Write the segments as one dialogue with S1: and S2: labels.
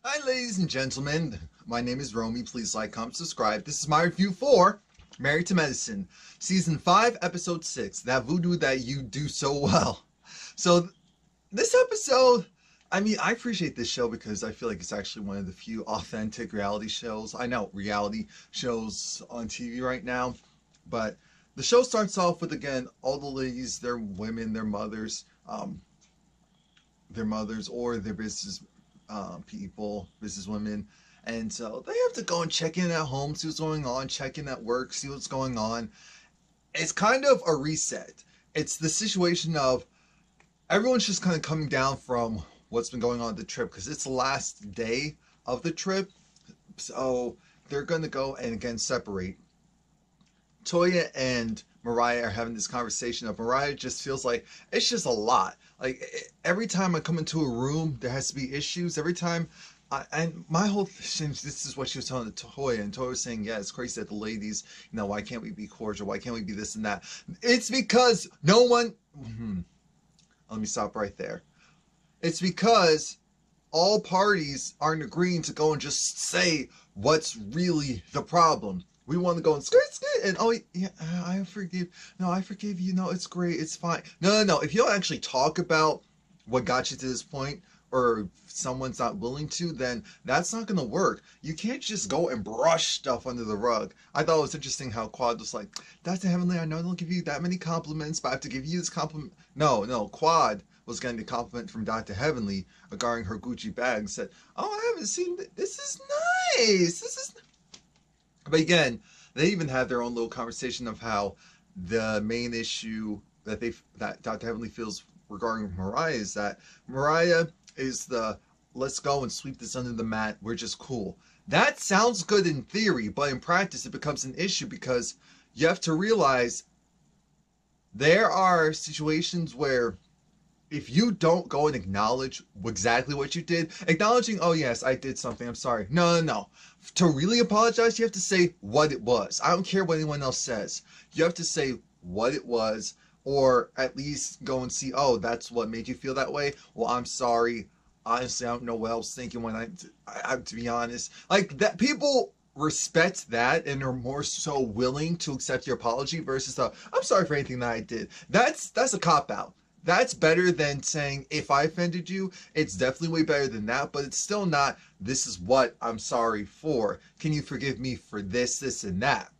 S1: Hi, ladies and gentlemen. My name is Romie. Please like, comment, subscribe. This is my review for Married to Medicine, Season 5, Episode 6, That Voodoo That You Do So Well. So, this episode, I appreciate this show because I feel like it's actually one of the few authentic reality shows. I know, reality shows on TV right now, but the show starts off with, again, all the ladies, they're women, their mothers or their business people, business women, and so they have to go and check in at home, see what's going on, check in at work, see what's going on. It's kind of a reset. It's the situation of everyone's just kind of coming down from what's been going on the trip because it's the last day of the trip, so they're going to go and again separate. Toya and Mariah are having this conversation of Mariah just feels like it's just a lot. Like every time I come into a room, there has to be issues. Every time, and my whole thing, this is what she was telling Toya, and Toya was saying, yeah, it's crazy that the ladies, why can't we be cordial? Why can't we be this and that? It's because no one, let me stop right there. It's because all parties aren't agreeing to go and just say what's really the problem. We want to go and skirt, and oh yeah, I forgive. No, I forgive you. No, it's great. It's fine. No. If you don't actually talk about what got you to this point, or someone's not willing to, then that's not going to work. You can't just go and brush stuff under the rug. I thought it was interesting how Quad was like, Dr. Heavenly, I know I don't give you that many compliments, but I have to give you this compliment. No, Quad was getting a compliment from Dr. Heavenly regarding her Gucci bag. Said, oh, I haven't seen this. Is nice. This is. But again, they even had their own little conversation of how the main issue that Dr. Heavenly feels regarding Mariah is that Mariah is the let's go and sweep this under the mat, we're just cool. That sounds good in theory, but in practice it becomes an issue because you have to realize there are situations where if you don't go and acknowledge exactly what you did, acknowledging, oh yes, I did something, I'm sorry. No. To really apologize, you have to say what it was. I don't care what anyone else says. You have to say what it was, or at least go and see, oh, that's what made you feel that way. Well, I'm sorry. Honestly, I don't know what I was thinking when I to be honest. Like, that people respect that and are more so willing to accept your apology versus the, I'm sorry for anything that I did. That's a cop-out. That's better than saying, if I offended you, it's definitely way better than that, but it's still not, this is what I'm sorry for. Can you forgive me for this, this, and that?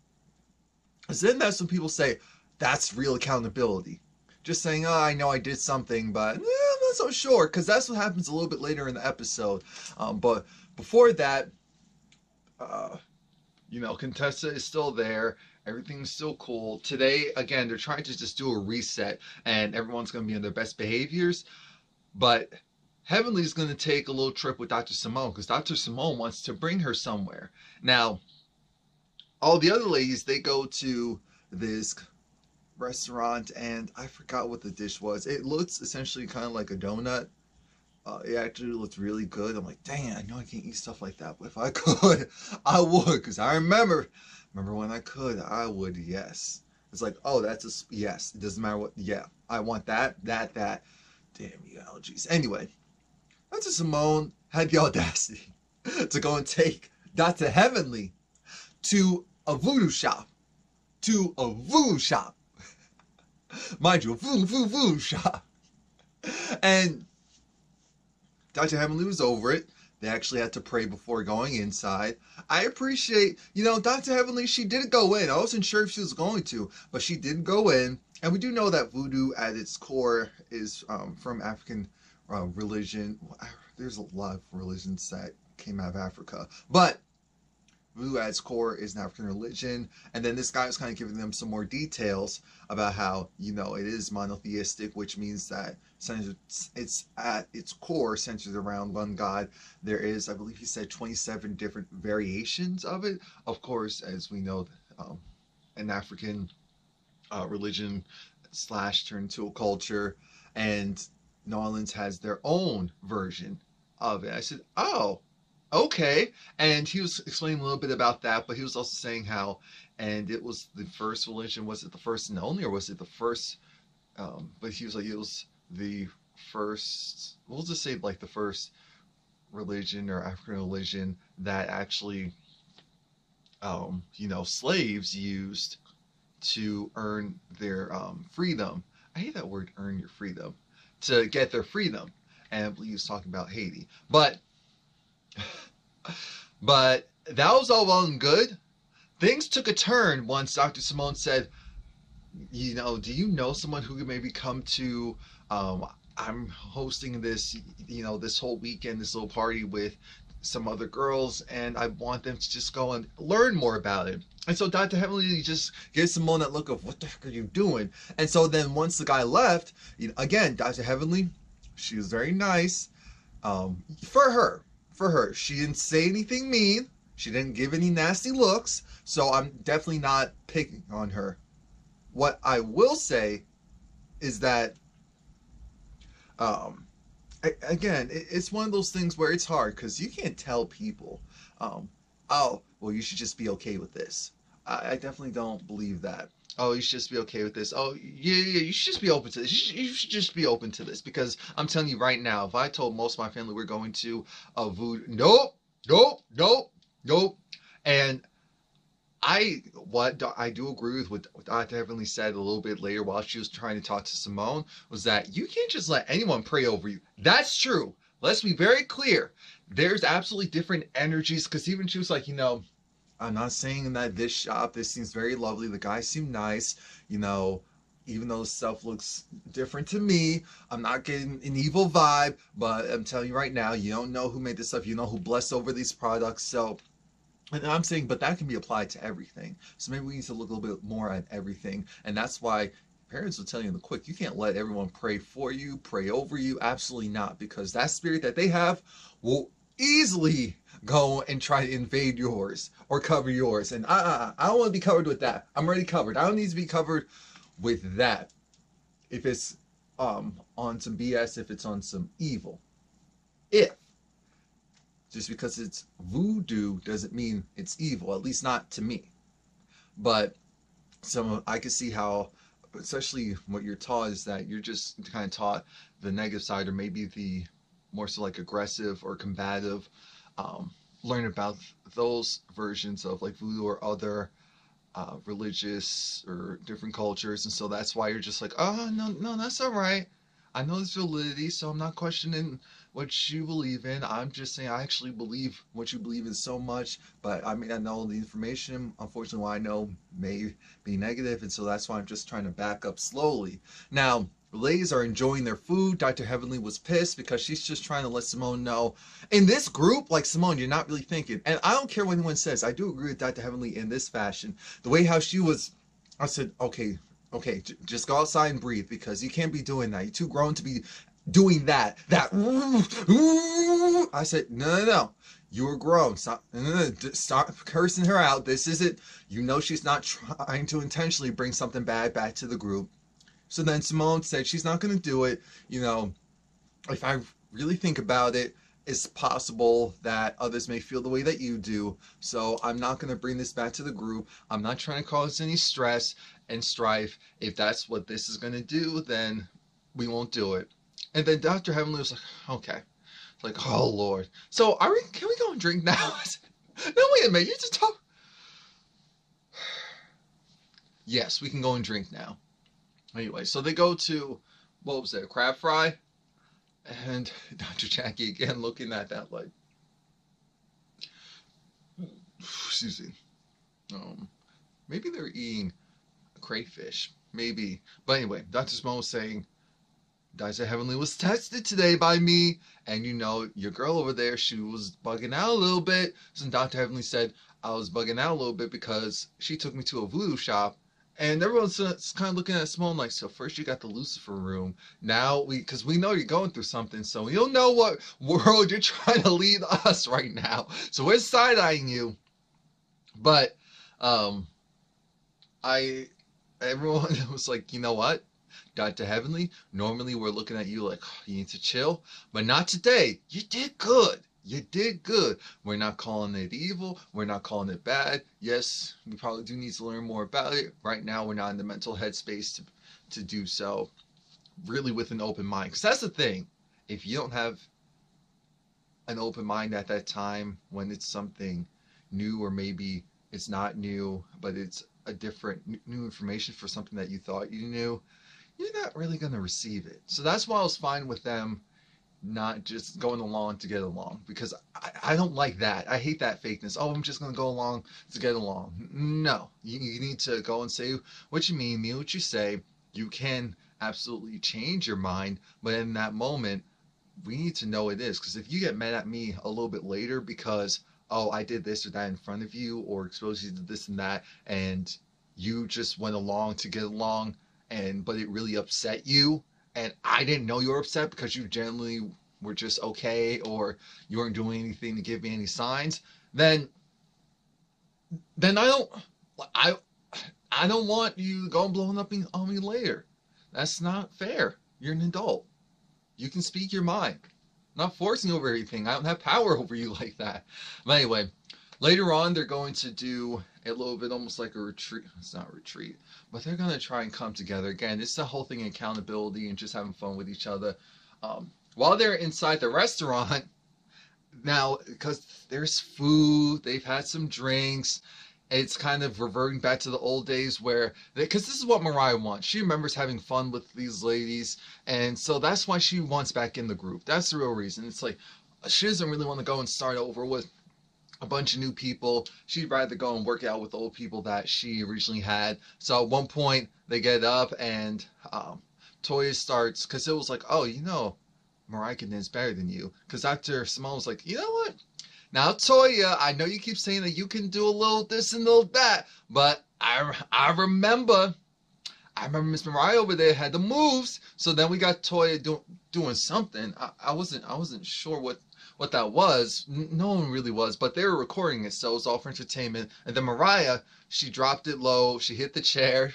S1: Because then that's when people say, that's real accountability. Just saying, oh, I know I did something, but I'm not so sure, because that's what happens a little bit later in the episode. But before that, Contessa is still there. Everything's still cool. Today, again, they're trying to just do a reset and everyone's going to be on their best behaviors. But Heavenly's going to take a little trip with Dr. Simone because Dr. Simone wants to bring her somewhere. Now, all the other ladies, they go to this restaurant and I forgot what the dish was. It looks essentially kind of like a donut. It actually looked really good. I'm like, dang, I know I can't eat stuff like that, but if I could, I would, because I remember when I could, I would, yes. It's like, oh, that's a, yes, it doesn't matter what, yeah, I want that. Damn you allergies. Anyway, Dr. Simone had the audacity to go and take Dr. Heavenly to a voodoo shop. Mind you, a voodoo shop. And Dr. Heavenly was over it. They actually had to pray before going inside. I appreciate, Dr. Heavenly, she didn't go in. I wasn't sure if she was going to, but she did go in. And we do know that voodoo at its core is from African religion. There's a lot of religions that came out of Africa. But voodoo at its core is an African religion. And then this guy was kind of giving them some more details about how, it is monotheistic, which means that it's at its core centered around one God. There is, I believe he said, 27 different variations of it. Of course, as we know, an African religion / turned to a culture, and New Orleans has their own version of it. I said, oh, okay. And he was explaining a little bit about that, but he was also saying how, and it was the first religion, was it the first and only, or was it the first, but he was like, it was the first, we'll just say like the first religion or African religion that actually, slaves used to earn their freedom. I hate that word, earn your freedom, to get their freedom. And I believe he was talking about Haiti. But that was all well and good. Things took a turn once Dr. Simone said, do you know someone who could maybe come to, I'm hosting this, this whole weekend, this little party with some other girls, and I want them to just go and learn more about it. And so Dr. Heavenly just gives Simone that look of, what the heck are you doing? And so then once the guy left, again, Dr. Heavenly, she was very nice. For her, she didn't say anything mean. She didn't give any nasty looks. So I'm definitely not picking on her. What I will say is that, again, it's one of those things where it's hard because you can't tell people, oh, well, you should just be okay with this. I definitely don't believe that. Oh, you should just be okay with this. Oh, yeah, you should just be open to this. You should just be open to this, because I'm telling you right now, if I told most of my family we're going to a Voodoo, nope. And I do agree with what Dr. Heavenly said a little bit later while she was trying to talk to Simone, was that you can't just let anyone pray over you. That's true. Let's be very clear. There's absolutely different energies, because even she was like, I'm not saying that this seems very lovely. The guy seemed nice, even though stuff looks different to me. I'm not getting an evil vibe, but I'm telling you right now, you don't know who made this stuff. You know who blessed over these products. So, and I'm saying, but that can be applied to everything. So maybe we need to look a little bit more at everything. And that's why parents will tell you in the quick, you can't let everyone pray for you, pray over you. Absolutely not, because that spirit that they have will easily go and try to invade yours or cover yours. And I don't want to be covered with that. I'm already covered. I don't need to be covered with that. If it's on some BS, if it's on some evil. Just because it's voodoo doesn't mean it's evil, at least not to me. But I can see how, especially what you're taught, is that you're just kind of taught the negative side, or maybe the more so like aggressive or combative. Learn about those versions of like voodoo or other religious or different cultures, and so that's why you're just like, oh, no, that's all right. I know there's validity, so I'm not questioning what you believe in. I'm just saying I actually believe what you believe in so much, but I mean, I know the information, unfortunately, what I know may be negative, and so that's why I'm just trying to back up slowly. Now, ladies are enjoying their food. Dr. Heavenly was pissed because she's just trying to let Simone know. In this group, like, Simone, you're not really thinking. And I don't care what anyone says. I do agree with Dr. Heavenly in this fashion. The way how she was, I said, okay, just go outside and breathe, because you can't be doing that. You're too grown to be doing that. I said, no. You were grown. Stop cursing her out. This isn't, she's not trying to intentionally bring something bad back to the group. So then Simone said she's not going to do it. If I really think about it, it's possible that others may feel the way that you do. So I'm not going to bring this back to the group. I'm not trying to cause any stress and strife. If that's what this is going to do, then we won't do it. And then Dr. Heavenly was like, okay. Like, oh, Lord. So can we go and drink now? I said, no, wait a minute. You just talk. Yes, we can go and drink now. Anyway, so they go to, what was it, a crab fry? And Dr. Jackie again looking at that like, excuse me. Maybe they're eating crayfish. Maybe. But anyway, Dr. Simone was saying, Dr. Heavenly was tested today by me. And your girl over there, she was bugging out a little bit. So Dr. Heavenly said, I was bugging out a little bit because she took me to a voodoo shop. And everyone's kind of looking at Simone like, so first you got the Lucifer room. Now, because we know you're going through something. So you don't know what world you're trying to lead us right now. So we're side-eyeing you. But everyone was like, you know what? Dr. Heavenly, normally we're looking at you like, oh, you need to chill. But not today. You did good. You did good. We're not calling it evil. We're not calling it bad. Yes, we probably do need to learn more about it. Right now, we're not in the mental headspace to do so really with an open mind. Because that's the thing. If you don't have an open mind at that time when it's something new, or maybe it's not new, but it's a different new information for something that you thought you knew, you're not really going to receive it. So that's why I was fine with them not just going along to get along, because I don't like that. I hate that fakeness. Oh, I'm just going to go along to get along. No, you need to go and say what you mean what you say. You can absolutely change your mind, but in that moment, we need to know it is. Because if you get mad at me a little bit later because, oh, I did this or that in front of you, or exposed you to this and that, and you just went along to get along, but it really upset you, and I didn't know you were upset because you generally were just okay, or you weren't doing anything to give me any signs, then I I don't want you going blowing up on me later. That's not fair. You're an adult. You can speak your mind. I'm not forcing over everything. I don't have power over you like that. But anyway, later on, they're going to do a little bit almost like a retreat. It's not a retreat, but they're going to try and come together. Again, it's the whole thing, accountability and just having fun with each other. While they're inside the restaurant, now, because there's food, they've had some drinks, it's kind of reverting back to the old days where, because this is what Mariah wants. She remembers having fun with these ladies, and so that's why she wants back in the group. That's the real reason. It's like, she doesn't really want to go and start over with a bunch of new people. She'd rather go and work out with the old people that she originally had. So at one point, they get up, and Toya starts, because it was like, oh, Mariah can dance better than you. Because Dr. Simone was like, you know what? Now, Toya, I know you keep saying that you can do a little this and a little that, but I remember Miss Mariah over there had the moves. So then we got Toya doing something. I wasn't sure what that was. No one really was, but they were recording it, so it was all for entertainment. And then Mariah, she dropped it low. She hit the chair.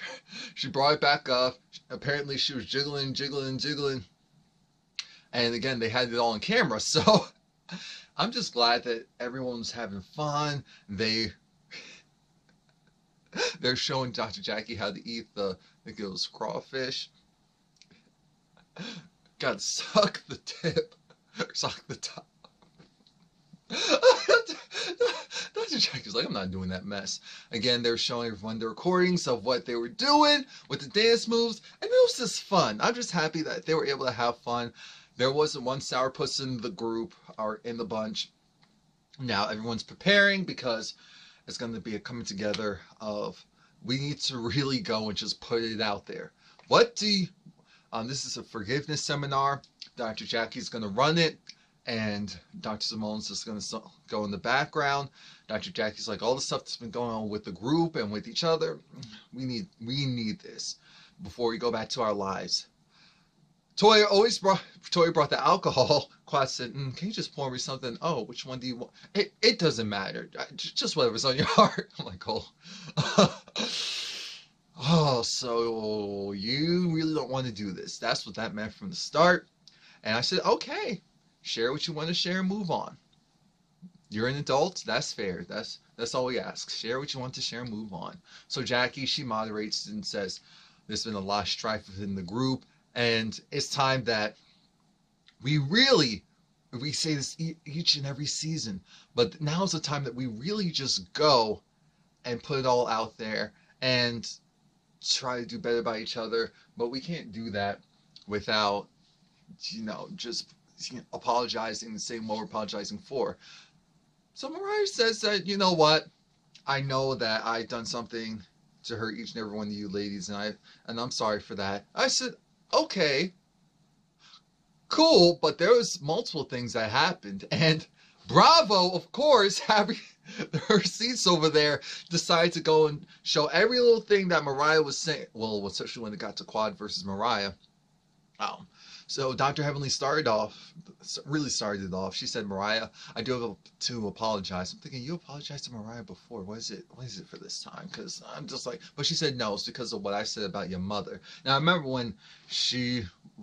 S1: She brought it back up. Apparently, she was jiggling. And again, they had it all on camera, so I'm just glad that everyone's having fun. They're showing Dr. Jackie how to eat I think it was crawfish. Gotta suck the tip, suck the top. Dr. Jackie's like, I'm not doing that mess. Again, they're showing everyone the recordings of what they were doing with the dance moves, and it was just fun. I'm just happy that they were able to have fun. There wasn't one sourpuss in the group or in the bunch. Now everyone's preparing because it's going to be a coming together of, we need to really go and just put it out there. This is a forgiveness seminar. Dr. Jackie's going to run it, and Dr. Simone's just going to go in the background. Dr. Jackie's like, all the stuff that's been going on with the group and with each other, we need this before we go back to our lives. Toya brought the alcohol. Class said, can you just pour me something? Oh, which one do you want? It doesn't matter. Just whatever's on your heart. I'm like, oh. Oh, so you really don't want to do this. That's what that meant from the start. And I said, okay, share what you want to share and move on. You're an adult. That's fair. That's all we ask. Share what you want to share and move on. So Jackie, she moderates and says, there's been a lot of strife within the group, and it's time that we say this each and every season, but now's the time that we really just go and put it all out there and try to do better by each other. But we can't do that without, just apologizing and saying what we're apologizing for. So Mariah says that, you know what, I know that I've done something to hurt each and every one of you ladies, and I'm sorry for that. I said, okay, cool, but there was multiple things that happened, and Bravo, of course, having her receipts over there, decided to go and show every little thing that Mariah was saying. Well, especially when it got to Quad versus Mariah. So Dr. Heavenly really started it off. She said, Mariah, I do have to apologize. I'm thinking, you apologized to Mariah before. What is it for this time? Because I'm just like, but she said, no, it's because of what I said about your mother. Now, I remember when she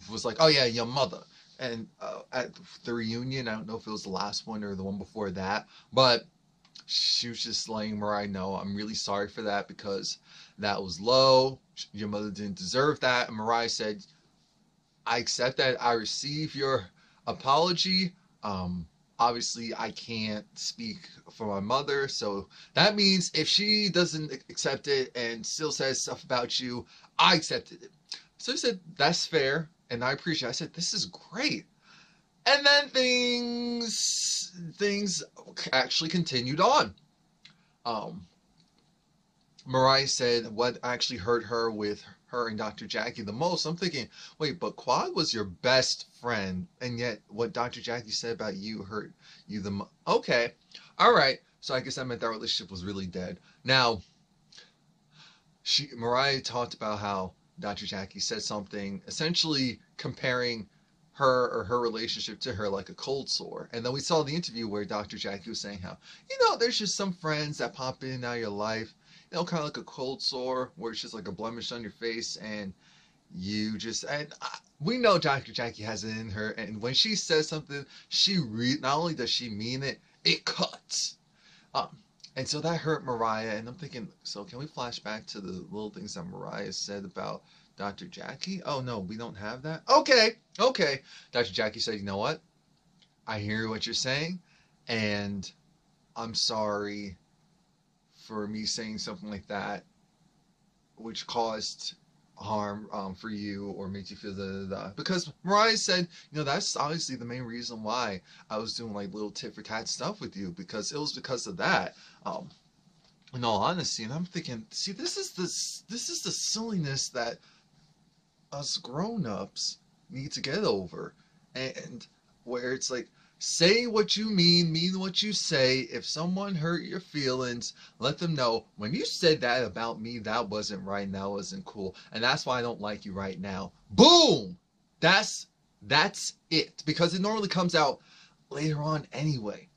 S1: was like, oh yeah, your mother. And at the reunion, I don't know if it was the last one or the one before that, but she was just letting Mariah know, I'm really sorry for that because that was low. Your mother didn't deserve that. And Mariah said, I accept that. I receive your apology. obviously I can't speak for my mother, so that means if she doesn't accept it and still says stuff about you, I accepted it. So he said, that's fair, and I appreciate it. I said, this is great. And then things actually continued on. Mariah said what actually hurt her with her and Dr. Jackie the most. I'm thinking, wait, but Quad was your best friend, and yet what Dr. Jackie said about you hurt you the most. Okay, all right. So I guess that meant that relationship was really dead. Now, Mariah talked about how Dr. Jackie said something essentially comparing her or her relationship to her like a cold sore. And then we saw the interview where Dr. Jackie was saying how, there's just some friends that pop in and out of your life, kind of like a cold sore where it's just like a blemish on your face, and we know Dr. Jackie has it in her, and when she says something, not only does she mean it, it cuts. And so that hurt Mariah, and I'm thinking, so can we flash back to the little things that Mariah said about Dr. Jackie? Oh no, we don't have that? Okay. Dr. Jackie said, you know what? I hear what you're saying, and I'm sorry for me saying something like that, which caused harm for you or made you feel da. Because Mariah said, that's obviously the main reason why I was doing like little tit for tat stuff with you, because it was because of that. In all honesty, and I'm thinking, see, this is the silliness that us grown-ups need to get over, and where it's like, say what you mean what you say. If someone hurt your feelings, let them know, when you said that about me, that wasn't right and that wasn't cool, and that's why I don't like you right now. Boom! That's it, because it normally comes out later on anyway.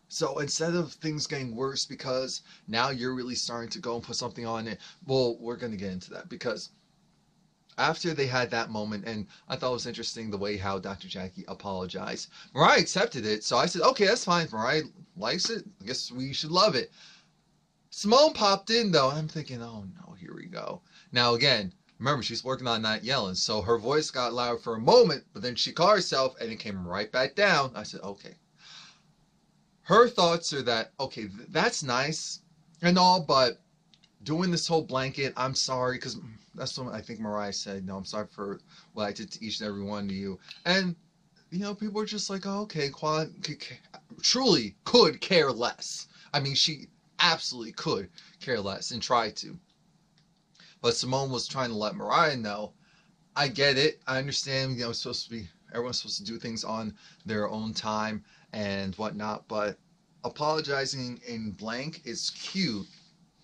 S1: So instead of things getting worse because now you're really starting to go and put something on it, well, we're going to get into that, because after they had that moment, and I thought it was interesting the way how Dr. Jackie apologized. Mariah accepted it, so I said, okay, that's fine. If Mariah likes it, I guess we should love it. Simone popped in, though, and I'm thinking, oh no, here we go. Now again, remember, she's working on not yelling, so her voice got loud for a moment, but then she caught herself, and it came right back down. I said, okay. Her thoughts are that, okay, that's nice and all, but doing this whole blanket, I'm sorry, because that's what I think Mariah said. No, I'm sorry for what I did to each and every one of you. And, people are just like, oh, okay, Quad truly could care less. I mean, she absolutely could care less and try to. But Simone was trying to let Mariah know, I get it. I understand, it's supposed to be, everyone's supposed to do things on their own time and whatnot, but apologizing in blank is cute.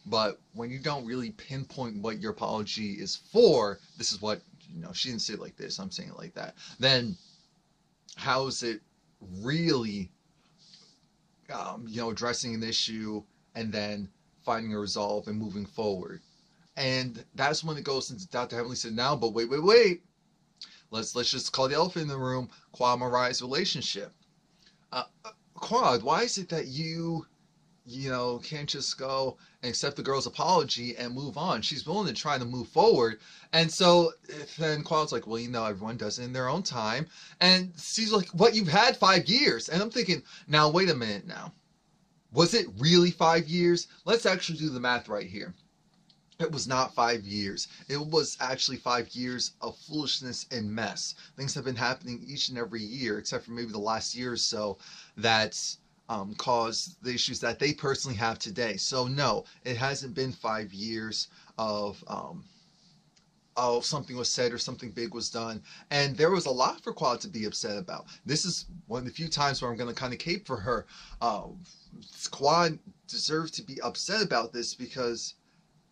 S1: But when you don't really pinpoint what your apology is for, this is what, she didn't say it like this, I'm saying it like that, then how is it really, addressing an issue and then finding a resolve and moving forward? And that's when it goes into Dr. Heavenly said, now, but wait. Let's just call the elephant in the room, Quad Mariah's relationship. Quad, why is it that you can't just go and accept the girl's apology and move on? She's willing to try to move forward. And so then Quad's like, well, everyone does it in their own time. And she's like, what, you've had 5 years? And I'm thinking, now, wait a minute now. Was it really 5 years? Let's actually do the math right here. It was not 5 years. It was actually 5 years of foolishness and mess. Things have been happening each and every year, except for maybe the last year or so, that's caused the issues that they personally have today. So no, it hasn't been 5 years of something was said or something big was done. And there was a lot for Quad to be upset about. This is one of the few times where I'm going to kind of cape for her. Quad deserves to be upset about this, because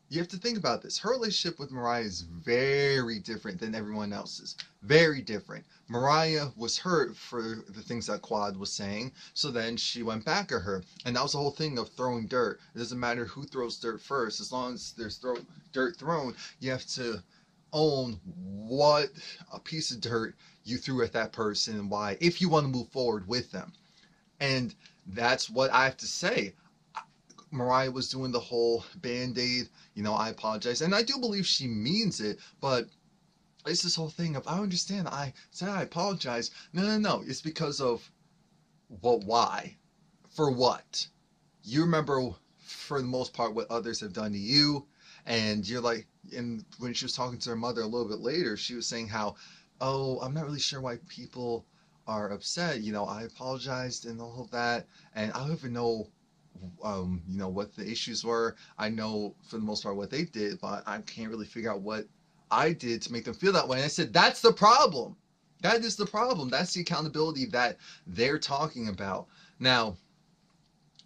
S1: you have to think about this. Her relationship with Mariah is very different than everyone else's. Very different. Mariah was hurt for the things that Quad was saying, so then she went back at her. And that was the whole thing of throwing dirt. It doesn't matter who throws dirt first. As long as there's dirt thrown, you have to own what a piece of dirt you threw at that person and why, if you want to move forward with them. And that's what I have to say. Mariah was doing the whole Band-Aid, I apologize. And I do believe she means it, but it's this whole thing of, I understand, I said I apologize. No. It's because of well, why? For what? You remember, for the most part, what others have done to you, and you're like, and when she was talking to her mother a little bit later, she was saying how, oh, I'm not really sure why people are upset. You know, I apologized and all of that, and I don't even know, you know, what the issues were. I know for the most part what they did, but I can't really figure out what I did to make them feel that way. And I said, that's the problem. That is the problem. That's the accountability that they're talking about. Now,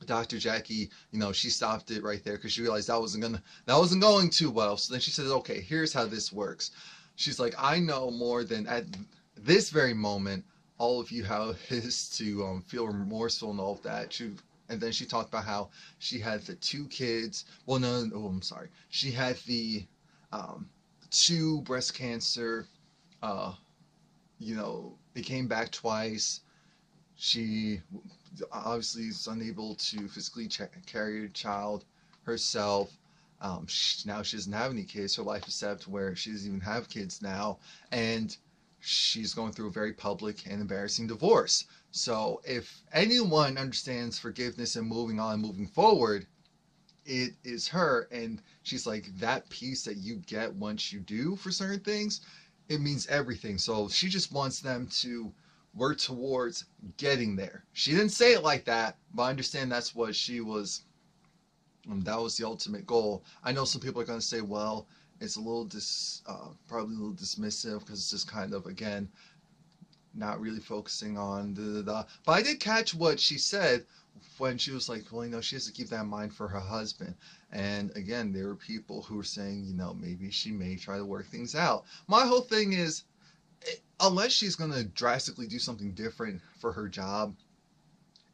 S1: Dr. Jackie, you know, she stopped it right there because she realized that wasn't going too well. So then she said, okay, here's how this works. She's like, I know more than at this very moment, all of you how it is to feel remorseful and all of that. And then she talked about how she had the 2 kids. Well, no, oh, I'm sorry. She had the 2 breast cancer. You know, they came back twice. She obviously is unable to physically carry a child herself. Now she doesn't have any kids. Her life is set up to where she doesn't even have kids now. And she's going through a very public and embarrassing divorce. So if anyone understands forgiveness and moving on, moving forward, it is her. And she's like, that peace that you get once you do for certain things, it means everything. So she just wants them to work towards getting there. She didn't say it like that, but I understand that's what she was, that was the ultimate goal. I know some people are going to say, well, it's a little probably a little dismissive because it's just kind of, again, not really focusing on But I did catch what she said when she was like, well, you know, she has to keep that in mind for her husband. And again, there were people who were saying, you know, maybe she may try to work things out. My whole thing is, unless she's going to drastically do something different for her job,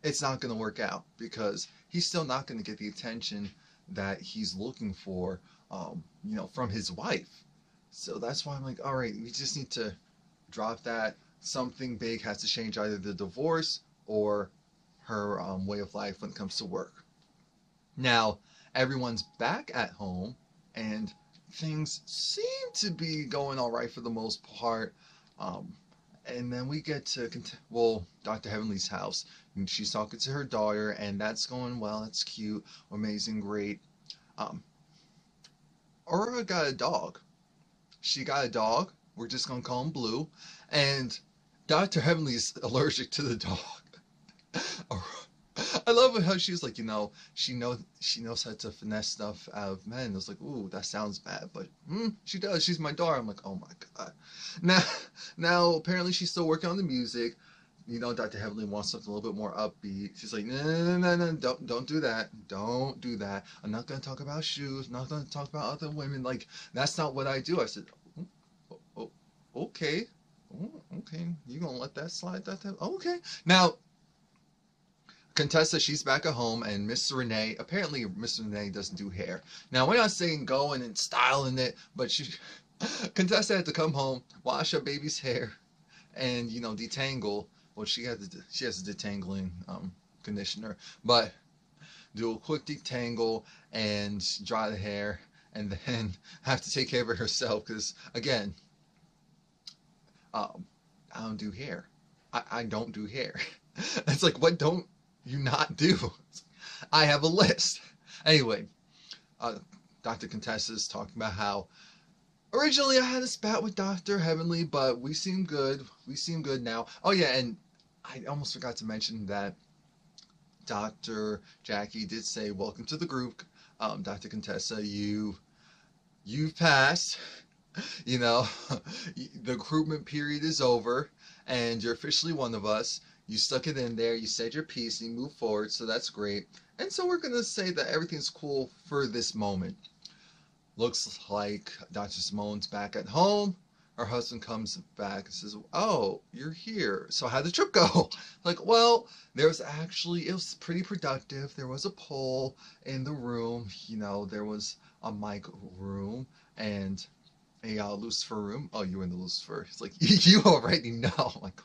S1: it's not going to work out because he's still not going to get the attention that he's looking for, you know, from his wife. So that's why I'm like, all right, we just need to drop that. Something big has to change, either the divorce or her way of life when it comes to work. Now, everyone's back at home and things seem to be going all right for the most part. And then we get to, Dr. Heavenly's house. And she's talking to her daughter, and that's going well. That's cute, amazing, great. Aurora got a dog. She got a dog. We're just going to call him Blue. And Dr. Heavenly's allergic to the dog. I love how she's like, you know, she knows how to finesse stuff out of men. It's like, ooh, that sounds bad, but she does. She's my daughter. I'm like, oh my god. Now apparently she's still working on the music. You know, Dr. Heavenly wants something a little bit more upbeat. She's like, no, don't do that. Don't do that. I'm not gonna talk about shoes. I'm not gonna talk about other women. Like, that's not what I do. I said, okay. Okay, you gonna let that slide? Okay. Now, Contessa, she's back at home, and Mr. Renee, apparently Mr. Renee doesn't do hair. Now, we're not saying going and styling it, but Contessa had to come home, wash her baby's hair, and, you know, detangle. Well, she has a detangling conditioner, but do a quick detangle and dry the hair, and then have to take care of it herself, because, again, I don't do hair. I don't do hair. It's like, what don't you not do? I have a list. Anyway, Dr. Contessa is talking about how originally I had a spat with Dr. Heavenly, but we seem good. We seem good now. Oh yeah, and I almost forgot to mention that Dr. Jackie did say, welcome to the group. Dr. Contessa, you've passed. You know, the recruitment period is over, and you're officially one of us. You stuck it in there, you said your piece, and you moved forward, so that's great. And so we're going to say that everything's cool for this moment. Looks like Dr. Simone's back at home. Her husband comes back and says, oh, you're here. So how'd the trip go? Like, well, it was pretty productive. There was a pole in the room. You know, there was a mic room and a Lucifer room. Oh, you were in the Lucifer. It's like, you already know. Like,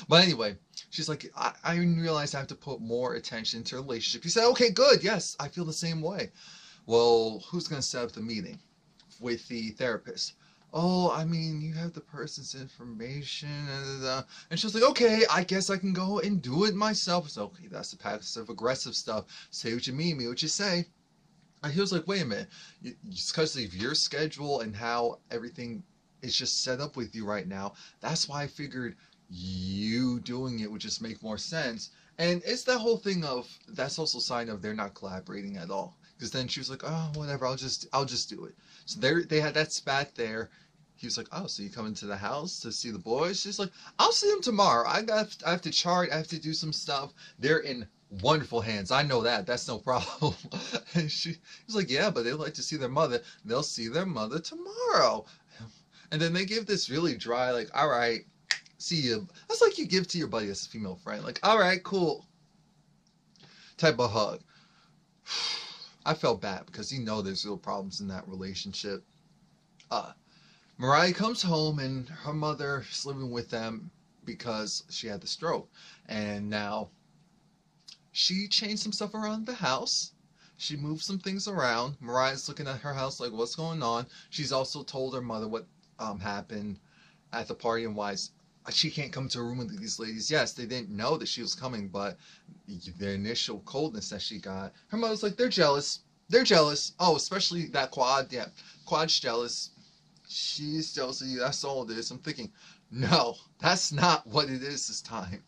S1: but anyway, she's like, I realize I have to put more attention into a relationship. He said, okay, good. Yes, I feel the same way. Well, who's going to set up the meeting with the therapist? oh, I mean, you have the person's information, and she was like, okay, I guess I can go and do it myself. So, okay, that's the passive aggressive stuff. Say what you mean what you say. And he was like, wait a minute, it's because of your schedule and how everything is just set up with you right now. That's why I figured you doing it would just make more sense. And it's that whole thing of, that's also a sign of they're not collaborating at all. Because then she was like, oh, whatever, I'll just do it. So they had that spat there. He was like, oh, so you coming to the house to see the boys? She's like, I'll see them tomorrow. I have to chart. I have to do some stuff. They're in wonderful hands. I know that. That's no problem. And she was like, yeah, but they'd like to see their mother. They'll see their mother tomorrow. And then they give this really dry, like, all right, see you. That's like you give to your buddy as a female friend. Like, all right, cool. Type of hug. I felt bad because there's real problems in that relationship. Mariah comes home and her mother is living with them because she had the stroke. And now she changed some stuff around the house. She moved some things around. Mariah's looking at her house like, what's going on? She's also told her mother what happened at the party and why she can't come to a room with these ladies. Yes, they didn't know that she was coming, but the initial coldness that she got, her mother's like, they're jealous. They're jealous. Oh, especially that Quad. Yeah, Quad's jealous. She's jealous of you. That's all it is. I'm thinking, no, that's not what it is this time.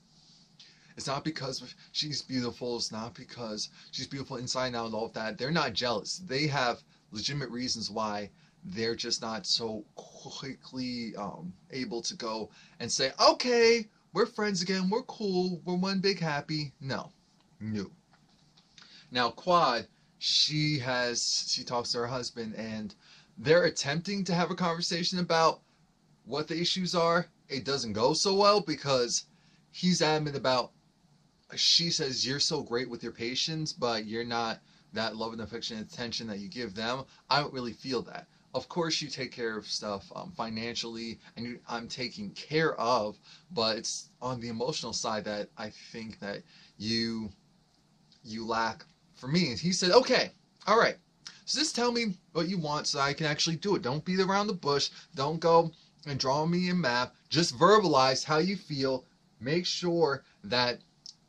S1: It's not because she's beautiful. It's not because she's beautiful inside and out and all of that. They're not jealous. They have legitimate reasons why they're just not so quickly able to go and say, okay, we're friends again. We're cool. We're one big happy. No. Now, Quad, she talks to her husband and they're attempting to have a conversation about what the issues are. It doesn't go so well because he's adamant about, she says, you're so great with your patients, but you're not that love and affection and attention that you give them. I don't really feel that. Of course, you take care of stuff financially, and I'm taking care of, but it's on the emotional side that I think that you lack for me. And he said, okay, all right. So just tell me what you want so I can actually do it. Don't beat around the bush. Don't go and draw me a map. Just verbalize how you feel. Make sure that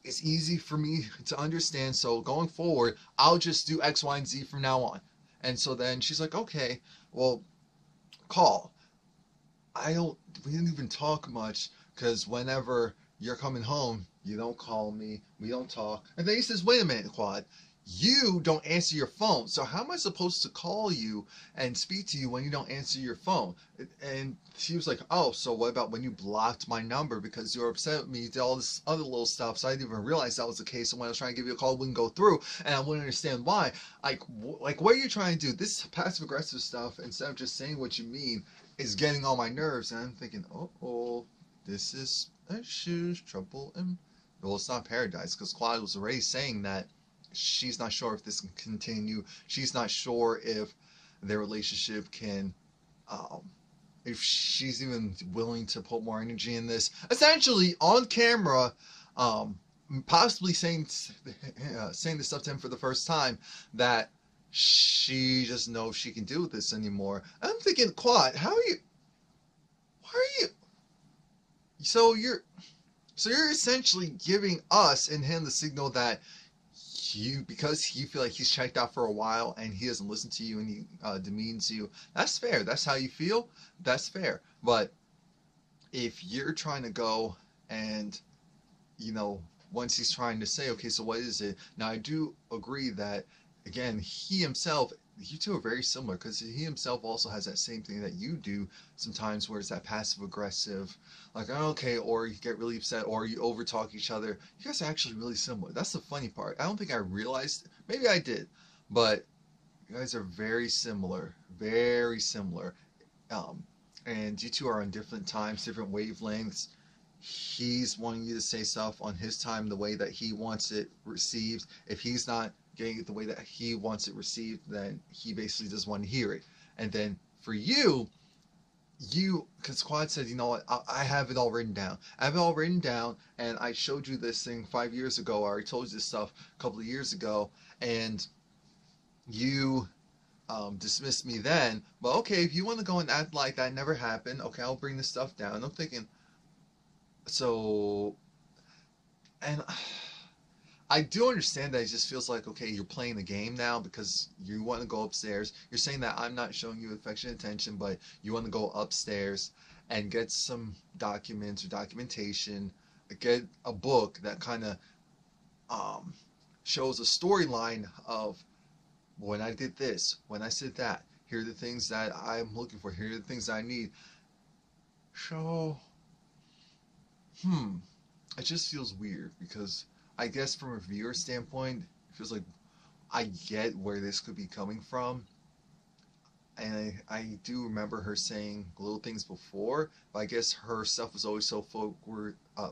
S1: it's easy for me to understand. So going forward, I'll just do X, Y, and Z from now on. And so then she's like, okay, well, call. We didn't even talk much because whenever you're coming home, you don't call me. We don't talk. And then he says, wait a minute, Quad. You don't answer your phone. So how am I supposed to call you and speak to you when you don't answer your phone? And she was like, oh, so what about when you blocked my number because you were upset with me, you did all this other little stuff, so I didn't even realize that was the case. And when I was trying to give you a call, it wouldn't go through, and I wouldn't understand why. Like what are you trying to do? This passive-aggressive stuff, instead of just saying what you mean, is getting on my nerves. And I'm thinking, uh-oh, this is issues, trouble, and... Well, it's not paradise, because Claude was already saying that she's not sure if this can continue. She's not sure if their relationship can, if she's even willing to put more energy in this. Essentially, on camera, possibly saying this stuff to him for the first time, that she doesn't know if she can do this anymore. I'm thinking, Quad, why are you? So you're essentially giving us and him the signal that because you feel like he's checked out for a while and he doesn't listen to you and he demeans you. That's fair. That's how you feel. That's fair. But if you're trying to go and, once he's trying to say, okay, so what is it? Now, I do agree that, again, he himself, you two are very similar, because he himself also has that same thing that you do sometimes, where it's that passive aggressive, like, oh, okay, or you get really upset, or you over talk each other. You guys are actually really similar. That's the funny part. I don't think I realized, maybe I did, but you guys are very similar, very similar. And you two are on different times, different wavelengths. He's wanting you to say stuff on his time, the way that he wants it received. If he's not getting it the way that he wants it received, then he basically doesn't want to hear it. And then for you, because Quad said, you know what, I have it all written down. I have it all written down, and I showed you this thing 5 years ago, or I told you this stuff a couple of years ago, and you dismissed me then. But okay, if you want to go and act like that never happened, okay, I'll bring this stuff down. I'm thinking, so, and I do understand that it just feels like, okay, you're playing the game now because you want to go upstairs. You're saying that I'm not showing you affection and attention, but you want to go upstairs and get some documents or documentation, get a book that kind of um, shows a storyline of when I did this, when I said that. Here are the things that I'm looking for. Here are the things I need. So, it just feels weird because I guess from a viewer standpoint, it feels like I get where this could be coming from. And I do remember her saying little things before, but I guess her stuff was always so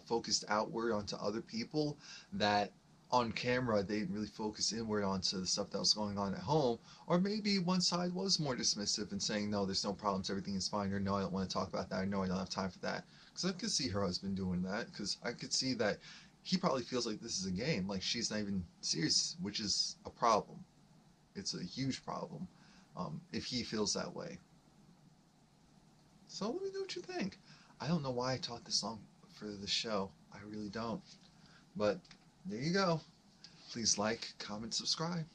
S1: focused outward onto other people that on camera they didn't really focus inward onto the stuff that was going on at home. Or maybe one side was more dismissive and saying, no, there's no problems, everything is fine, or no, I don't want to talk about that, or no, I don't have time for that. Because I could see her husband doing that, because I could see that he probably feels like this is a game, like she's not even serious, which is a problem. It's a huge problem if he feels that way. So let me know what you think. I don't know why I taught this long for the show. I really don't. But there you go. Please like, comment, subscribe.